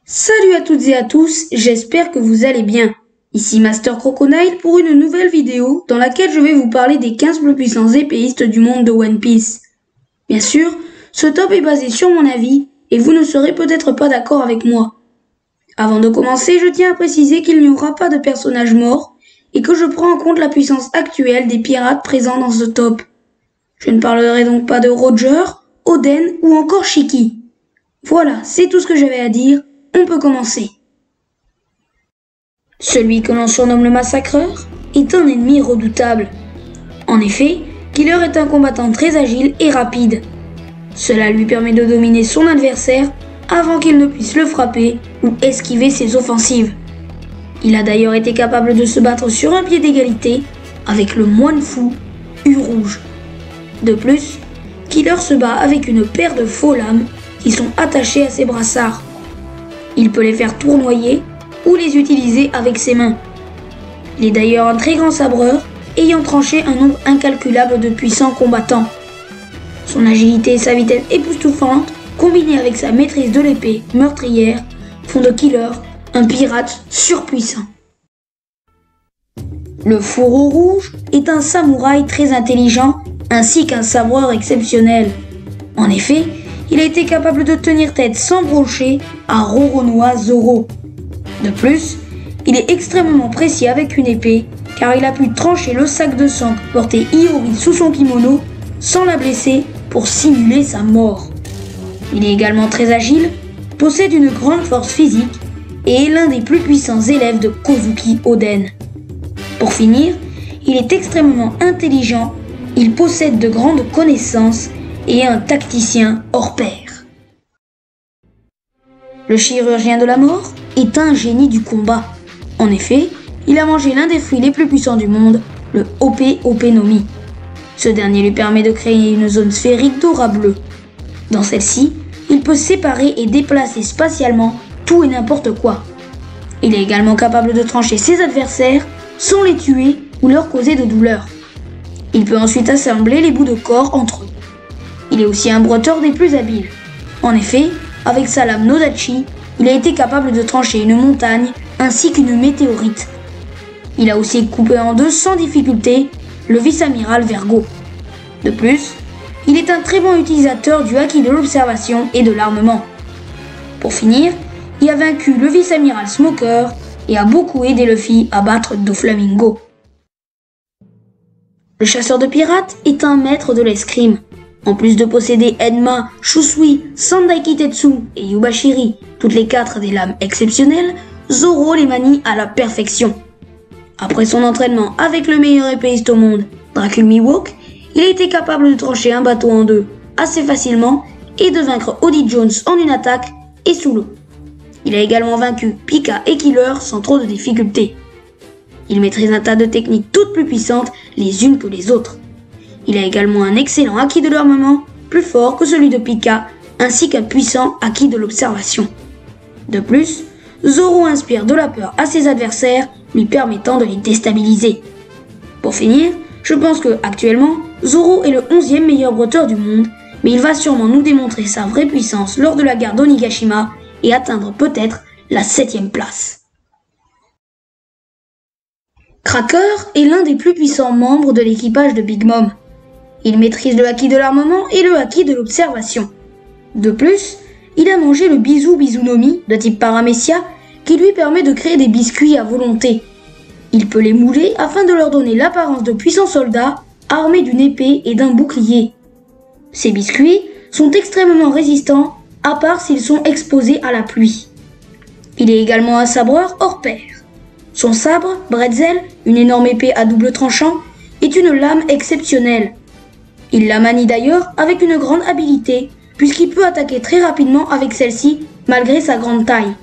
Salut à toutes et à tous, j'espère que vous allez bien. Ici Master Crocodile pour une nouvelle vidéo dans laquelle je vais vous parler des 15 plus puissants épéistes du monde de One Piece. Bien sûr, ce top est basé sur mon avis et vous ne serez peut-être pas d'accord avec moi. Avant de commencer, je tiens à préciser qu'il n'y aura pas de personnages morts et que je prends en compte la puissance actuelle des pirates présents dans ce top. Je ne parlerai donc pas de Roger, Oden ou encore Shiki. Voilà, c'est tout ce que j'avais à dire. On peut commencer. Celui que l'on surnomme le Massacreur est un ennemi redoutable. En effet, Killer est un combattant très agile et rapide. Cela lui permet de dominer son adversaire avant qu'il ne puisse le frapper ou esquiver ses offensives. Il a d'ailleurs été capable de se battre sur un pied d'égalité avec le moine fou, U-Rouge. De plus, Killer se bat avec une paire de faux lames qui sont attachées à ses brassards. Il peut les faire tournoyer ou les utiliser avec ses mains. Il est d'ailleurs un très grand sabreur, ayant tranché un nombre incalculable de puissants combattants. Son agilité et sa vitesse époustouflante, combinées avec sa maîtrise de l'épée meurtrière, font de Killer un pirate surpuissant. Le Fourreau Rouge est un samouraï très intelligent ainsi qu'un sabreur exceptionnel. En effet, il a été capable de tenir tête sans broncher à Roronoa Zoro. De plus, il est extrêmement précis avec une épée car il a pu trancher le sac de sang que portait Iori sous son kimono sans la blesser pour simuler sa mort. Il est également très agile, possède une grande force physique et est l'un des plus puissants élèves de Kozuki Oden. Pour finir, il est extrêmement intelligent, il possède de grandes connaissances et un tacticien hors pair. Le chirurgien de la mort est un génie du combat. En effet, il a mangé l'un des fruits les plus puissants du monde, le Ope no Mi. Ce dernier lui permet de créer une zone sphérique d'aura bleue. Dans celle-ci, il peut séparer et déplacer spatialement tout et n'importe quoi. Il est également capable de trancher ses adversaires sans les tuer ou leur causer de douleur. Il peut ensuite assembler les bouts de corps entre eux. Il est aussi un bretteur des plus habiles. En effet, avec sa lame Nodachi, il a été capable de trancher une montagne ainsi qu'une météorite. Il a aussi coupé en deux sans difficulté le vice-amiral Vergo. De plus, il est un très bon utilisateur du haki de l'observation et de l'armement. Pour finir, il a vaincu le vice-amiral Smoker et a beaucoup aidé Luffy à battre Doflamingo. Le chasseur de pirates est un maître de l'escrime. En plus de posséder Enma, Shusui, Sandai Kitetsu et Yubashiri, toutes les quatre des lames exceptionnelles, Zoro les manie à la perfection. Après son entraînement avec le meilleur épéiste au monde, Dracul Mihawk, il a été capable de trancher un bateau en deux assez facilement et de vaincre Oddie Jones en une attaque et sous l'eau. Il a également vaincu Pika et Killer sans trop de difficultés. Il maîtrise un tas de techniques toutes plus puissantes les unes que les autres. Il a également un excellent acquis de l'armement, plus fort que celui de Pika, ainsi qu'un puissant acquis de l'observation. De plus, Zoro inspire de la peur à ses adversaires, lui permettant de les déstabiliser. Pour finir, je pense que actuellement, Zoro est le 11e meilleur bretteur du monde, mais il va sûrement nous démontrer sa vraie puissance lors de la guerre d'Onigashima et atteindre peut-être la 7e place. Cracker est l'un des plus puissants membres de l'équipage de Big Mom. Il maîtrise le haki de l'armement et le haki de l'observation. De plus, il a mangé le Bisou Bizunomi de type Paramecia qui lui permet de créer des biscuits à volonté. Il peut les mouler afin de leur donner l'apparence de puissants soldats armés d'une épée et d'un bouclier. Ces biscuits sont extrêmement résistants à part s'ils sont exposés à la pluie. Il est également un sabreur hors pair. Son sabre, Bretzel, une énorme épée à double tranchant, est une lame exceptionnelle. Il la manie d'ailleurs avec une grande habileté, puisqu'il peut attaquer très rapidement avec celle-ci, malgré sa grande taille.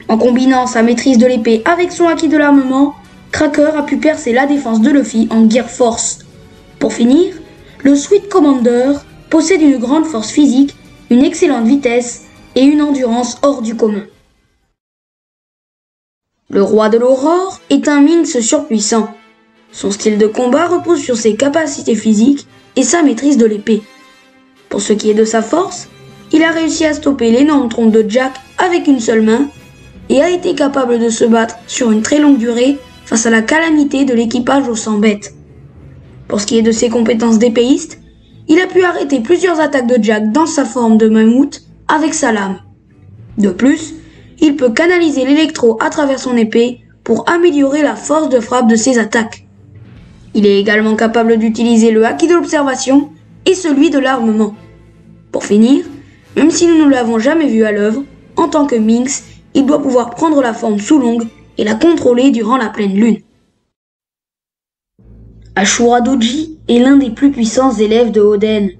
En combinant sa maîtrise de l'épée avec son acquis de l'armement, Cracker a pu percer la défense de Luffy en Gear Force. Pour finir, le Sweet Commander possède une grande force physique, une excellente vitesse et une endurance hors du commun. Le roi de l'aurore est un Minx surpuissant. Son style de combat repose sur ses capacités physiques et sa maîtrise de l'épée. Pour ce qui est de sa force, il a réussi à stopper l'énorme trompe de Jack avec une seule main et a été capable de se battre sur une très longue durée face à la calamité de l'équipage aux 100 bêtes. Pour ce qui est de ses compétences d'épéiste, il a pu arrêter plusieurs attaques de Jack dans sa forme de mammouth avec sa lame. De plus, il peut canaliser l'électro à travers son épée pour améliorer la force de frappe de ses attaques. Il est également capable d'utiliser le haki de l'observation et celui de l'armement. Pour finir, même si nous ne l'avons jamais vu à l'œuvre, en tant que Minx, il doit pouvoir prendre la forme sous l'ongle et la contrôler durant la pleine lune. Ashura Doji est l'un des plus puissants élèves de Oden.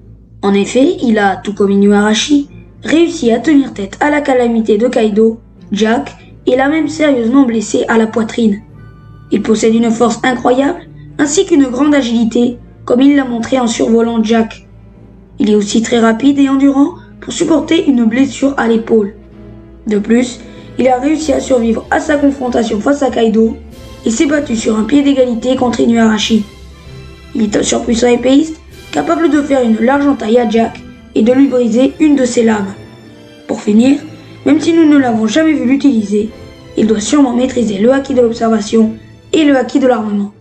En effet, il a, tout comme Inuarashi, réussi à tenir tête à la calamité de Kaido, Jack, et l'a même sérieusement blessé à la poitrine. Il possède une force incroyable, ainsi qu'une grande agilité, comme il l'a montré en survolant Jack. Il est aussi très rapide et endurant pour supporter une blessure à l'épaule. De plus, il a réussi à survivre à sa confrontation face à Kaido et s'est battu sur un pied d'égalité contre Inuarashi. Il est un surpuissant épéiste, capable de faire une large entaille à Jack et de lui briser une de ses lames. Pour finir, même si nous ne l'avons jamais vu l'utiliser, il doit sûrement maîtriser le haki de l'observation et le haki de l'armement.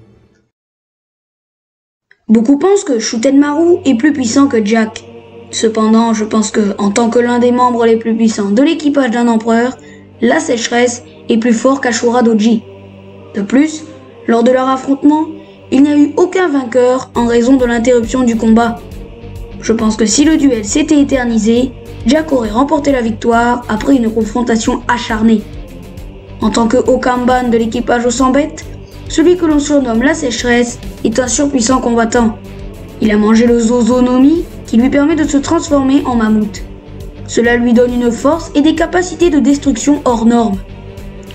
Beaucoup pensent que Shutenmaru est plus puissant que Jack. Cependant, je pense que, en tant que l'un des membres les plus puissants de l'équipage d'un empereur, la sécheresse est plus fort qu'Ashura Doji. De plus, lors de leur affrontement, il n'y a eu aucun vainqueur en raison de l'interruption du combat. Je pense que si le duel s'était éternisé, Jack aurait remporté la victoire après une confrontation acharnée. En tant que Okamban de l'équipage aux 100 bêtes, celui que l'on surnomme la sécheresse est un surpuissant combattant. Il a mangé le Zozonomi qui lui permet de se transformer en mammouth. Cela lui donne une force et des capacités de destruction hors normes.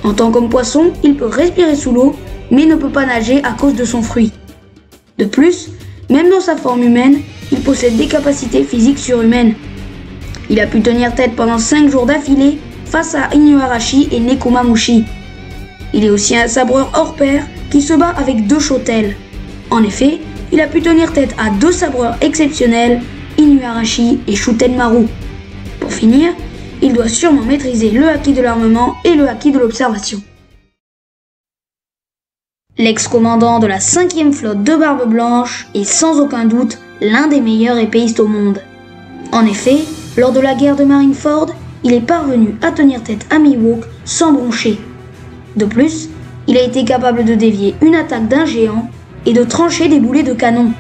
En tant qu'homme poisson, il peut respirer sous l'eau, mais ne peut pas nager à cause de son fruit. De plus, même dans sa forme humaine, il possède des capacités physiques surhumaines. Il a pu tenir tête pendant 5 jours d'affilée face à Inuarashi et Nekomamushi. Il est aussi un sabreur hors pair qui se bat avec 2 shotels. En effet, il a pu tenir tête à 2 sabreurs exceptionnels, Inuarashi et Shutenmaru. Pour finir, il doit sûrement maîtriser le haki de l'armement et le haki de l'observation. L'ex-commandant de la 5e flotte de Barbe Blanche est sans aucun doute l'un des meilleurs épéistes au monde. En effet, lors de la guerre de Marineford, il est parvenu à tenir tête à Mihawk sans broncher. De plus, il a été capable de dévier une attaque d'un géant et de trancher des boulets de canon.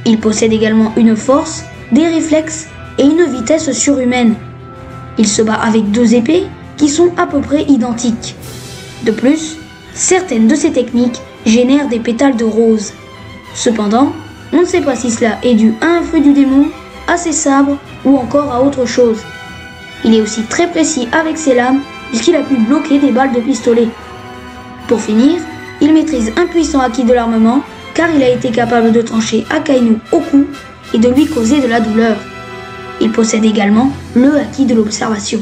Il possède également une force, des réflexes et une vitesse surhumaine. Il se bat avec 2 épées qui sont à peu près identiques. De plus, certaines de ces techniques génèrent des pétales de rose. Cependant, on ne sait pas si cela est dû à un fruit du démon, à ses sabres ou encore à autre chose. Il est aussi très précis avec ses lames puisqu'il a pu bloquer des balles de pistolet. Pour finir, il maîtrise un puissant haki de l'armement car il a été capable de trancher Akainu au cou et de lui causer de la douleur. Il possède également le haki de l'observation.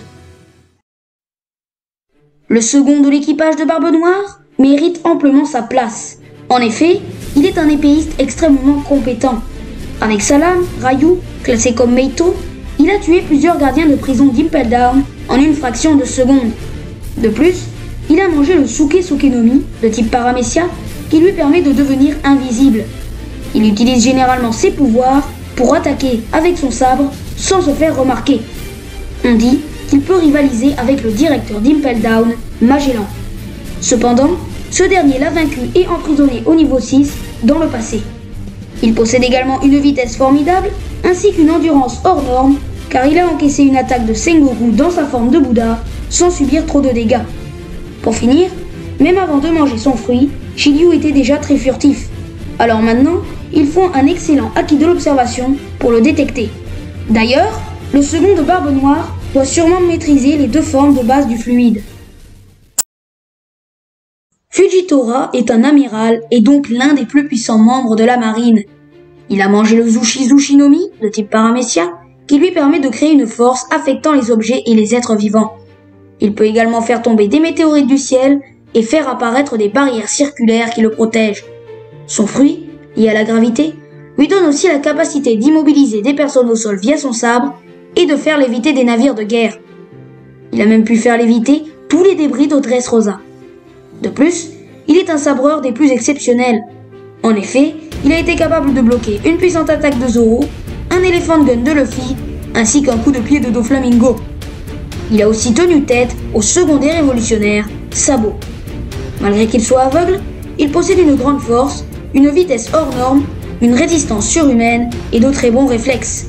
Le second de l'équipage de Barbe Noire mérite amplement sa place. En effet, il est un épéiste extrêmement compétent. Avec sa lame, Ryu, classé comme Meito, il a tué plusieurs gardiens de prison d'Impel Down en une fraction de seconde. De plus, il a mangé le Suke Sukenomi de type Paramecia qui lui permet de devenir invisible. Il utilise généralement ses pouvoirs pour attaquer avec son sabre sans se faire remarquer. On dit qu'il peut rivaliser avec le directeur d'Impel Down, Magellan. Cependant, ce dernier l'a vaincu et emprisonné au niveau 6 dans le passé. Il possède également une vitesse formidable ainsi qu'une endurance hors norme car il a encaissé une attaque de Sengoku dans sa forme de Bouddha sans subir trop de dégâts. Pour finir, même avant de manger son fruit, Shiryu était déjà très furtif. Alors maintenant, il faut un excellent haki de l'observation pour le détecter. D'ailleurs, le second de Barbe Noire doit sûrement maîtriser les 2 formes de base du fluide. Fujitora est un amiral et donc l'un des plus puissants membres de la marine. Il a mangé le Zushi Zushinomi de type Paramecia qui lui permet de créer une force affectant les objets et les êtres vivants. Il peut également faire tomber des météorites du ciel et faire apparaître des barrières circulaires qui le protègent. Son fruit, lié à la gravité, lui donne aussi la capacité d'immobiliser des personnes au sol via son sabre et de faire léviter des navires de guerre. Il a même pu faire léviter tous les débris d'Audrey's-Rosa. De plus, il est un sabreur des plus exceptionnels. En effet, il a été capable de bloquer une puissante attaque de Zoro, un Elephant Gun de Luffy, ainsi qu'un coup de pied de Doflamingo. Il a aussi tenu tête au second des révolutionnaires, Sabo. Malgré qu'il soit aveugle, il possède une grande force, une vitesse hors norme, une résistance surhumaine et de très bons réflexes.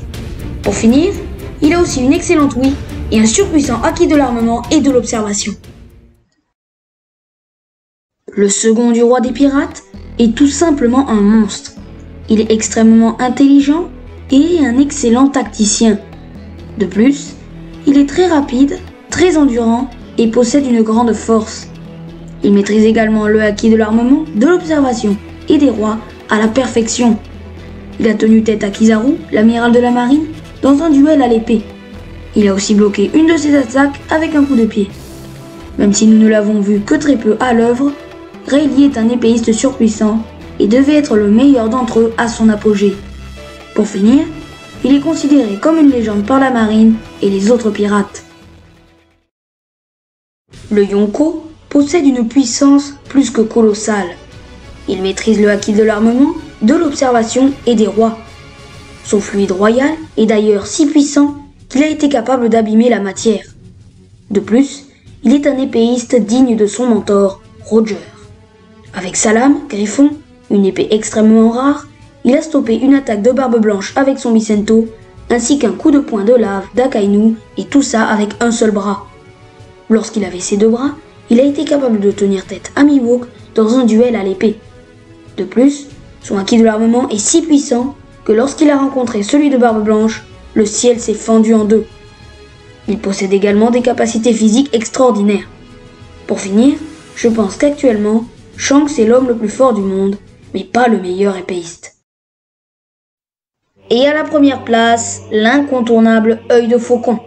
Pour finir, il a aussi une excellente ouïe et un surpuissant acquis de l'armement et de l'observation. Le second du roi des pirates est tout simplement un monstre. Il est extrêmement intelligent et un excellent tacticien. De plus, il est très rapide, très endurant et possède une grande force. Il maîtrise également le acquis de l'armement, de l'observation et des rois à la perfection. Il a tenu tête à Kizaru, l'amiral de la marine, dans un duel à l'épée. Il a aussi bloqué une de ses attaques avec un coup de pied. Même si nous ne l'avons vu que très peu à l'œuvre, Rayleigh est un épéiste surpuissant et devait être le meilleur d'entre eux à son apogée. Pour finir, il est considéré comme une légende par la marine et les autres pirates. Le Yonko possède une puissance plus que colossale. Il maîtrise le acquis de l'armement, de l'observation et des rois. Son fluide royal est d'ailleurs si puissant qu'il a été capable d'abîmer la matière. De plus, il est un épéiste digne de son mentor, Roger. Avec sa lame, Griffon, une épée extrêmement rare, il a stoppé une attaque de Barbe Blanche avec son Micento, ainsi qu'un coup de poing de lave d'Akainu, et tout ça avec un seul bras. Lorsqu'il avait ses deux bras, il a été capable de tenir tête à Mihawk dans un duel à l'épée. De plus, son acquis de l'armement est si puissant que lorsqu'il a rencontré celui de Barbe Blanche, le ciel s'est fendu en deux. Il possède également des capacités physiques extraordinaires. Pour finir, je pense qu'actuellement, Shanks est l'homme le plus fort du monde, mais pas le meilleur épéiste. Et à la première place, l'incontournable Œil de Faucon.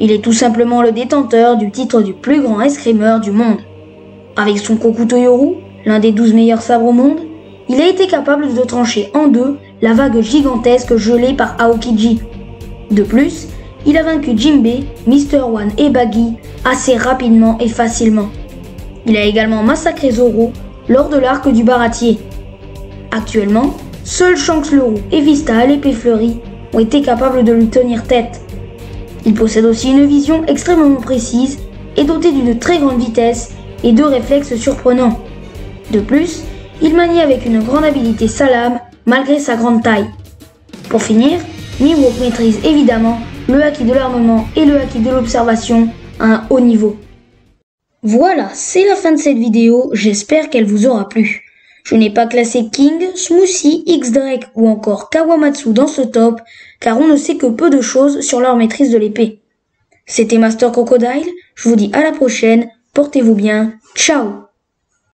Il est tout simplement le détenteur du titre du plus grand escrimeur du monde. Avec son Koku Toyoru, l'un des 12 meilleurs sabres au monde, il a été capable de trancher en deux la vague gigantesque gelée par Aokiji. De plus, il a vaincu Jinbei, Mr. One et Baggy assez rapidement et facilement. Il a également massacré Zoro lors de l'arc du Baratier. Actuellement, seuls Shanks le Roux et Vista à l'épée fleurie ont été capables de lui tenir tête. Il possède aussi une vision extrêmement précise et doté d'une très grande vitesse et de réflexes surprenants. De plus, il manie avec une grande habileté sa lame malgré sa grande taille. Pour finir, Mihawk maîtrise évidemment le acquis de l'armement et le acquis de l'observation à un haut niveau. Voilà, c'est la fin de cette vidéo, j'espère qu'elle vous aura plu. Je n'ai pas classé King, Smoothie, X-Drake ou encore Kawamatsu dans ce top, car on ne sait que peu de choses sur leur maîtrise de l'épée. C'était Master Crocodile, je vous dis à la prochaine, portez-vous bien, ciao!